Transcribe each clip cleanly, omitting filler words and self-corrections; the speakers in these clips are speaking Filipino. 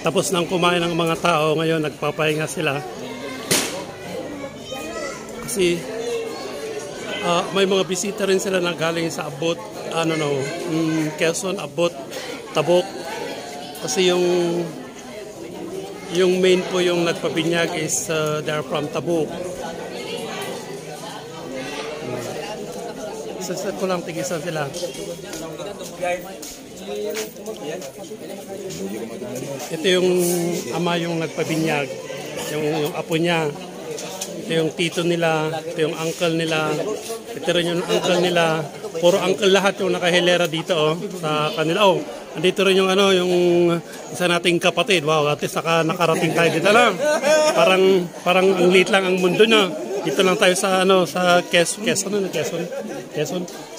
Tapos nang kumain ng mga tao, ngayon nagpapahinga sila. Kasi may mga bisita rin sila na galing sa Abot, Quezon, Abot, Tabok. Kasi yung main po yung nagpabinyag is they're from Tabuk. Sasat ko lang tigisan sila. Ito yung ama yung nagpabinyag, yung apo niya. Ito yung tito nila, ito yung uncle nila, ito rin yung uncle nila. Puro uncle lahat yung nakahilera dito sa kanila. Andito rin yung yung isa nating kapatid. Wow, at least nakarating tayo dito lang. Parang ang liit lang ang mundo na. Dito lang tayo sa sa Quezon.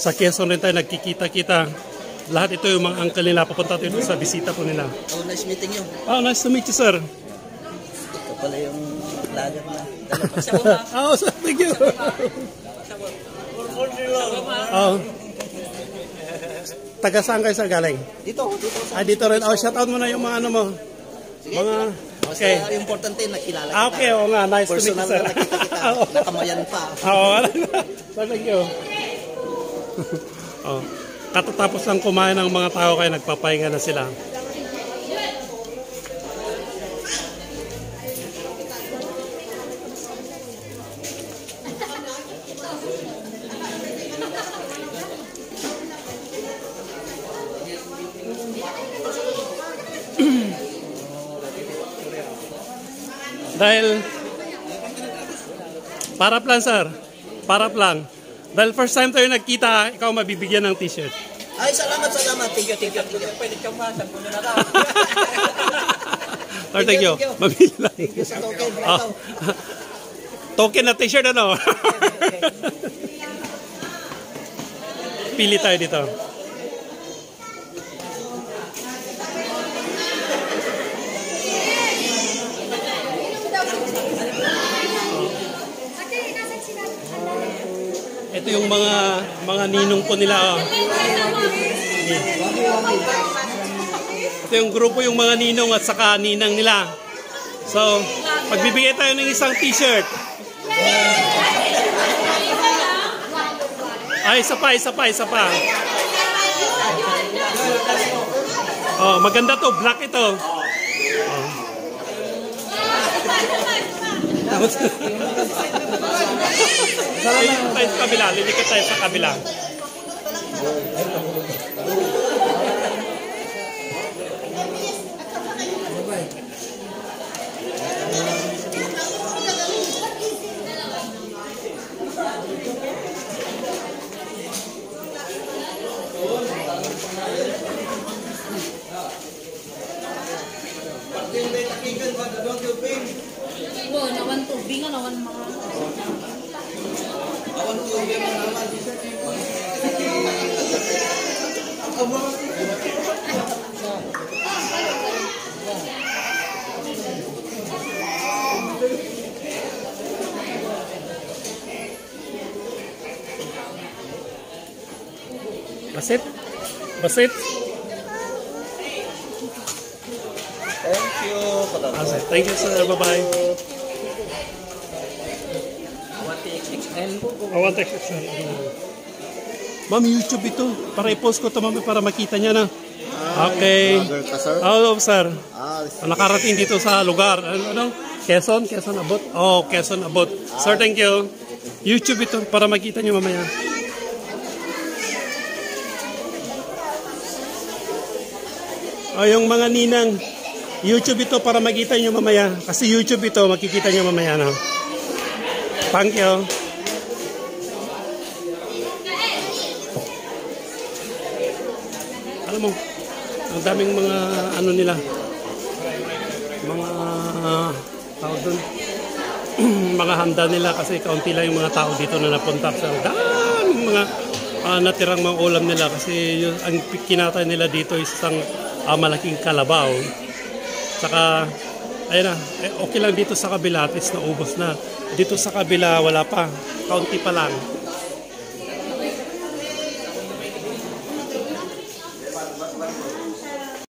Sa Quezon rin tayo nagkikita-kita. Lahat ito yung mga uncle nila. Papunta tayo sa bisita po nila. Oh, nice meeting you. Oh, nice to meet you, sir. Ito pala yung vlogger na. Oh, sir, thank you. Oh. Taga saan kayo sa galing? Dito. Dito rin. Oh, shout out mo na yung mga mo. Sige. Mga okay. Mas importante nakilala kita. Okay, nga. Nice to meet you, sir. Personal na nakita kita. Nakamayan pa. Thank you. Katatapos lang kumain ng mga tao kaya nagpapahinga na sila. Dahil para plan, sir. Para lang. Dahil first time tayo nagkita, ikaw mabibigyan ng t-shirt. Ay, salamat. Thank you. Pwede kang masang muna na lang. Thank you. Mabili lang. Thank you sa token. Token na t-shirt, ano? Pili tayo dito. Ito yung mga ninong po nila. Ito yung grupo yung mga ninong at saka ninang nila. So, pagbibigay tayo ng isang t-shirt. Ay, isa pa. Oh, maganda to, black ito. Lilikat tayo sa kabila. Nawan tubig nga, nawan mga... Nawan tubig nga naman. Basit. Thank you. Thank you, sir. Bye-bye. I want XXL. Ma'am, YouTube ito. Para i-post ko ito, ma'am, para makita niya na. Okay. Hello, sir. Nakarating dito sa lugar. Quezon Abot. Oh, Quezon Abot. Sir, thank you. YouTube ito, para makita niyo mamaya. Yung mga ninang, YouTube ito para makita niyo mamaya. Kasi YouTube ito, makikita niyo mamaya. No? Thank you. Alam mo, ang daming mga nila. Mga tao doon. Mga handa nila kasi kaunti lang yung mga tao dito na napunta sa daming mga natirang mga ulam nila kasi ang kinatay nila dito is isang malaking kalabaw. Saka ayun na, okay lang dito sa kabila, at least naubos na. Dito sa kabila wala pa, kaunti pa lang.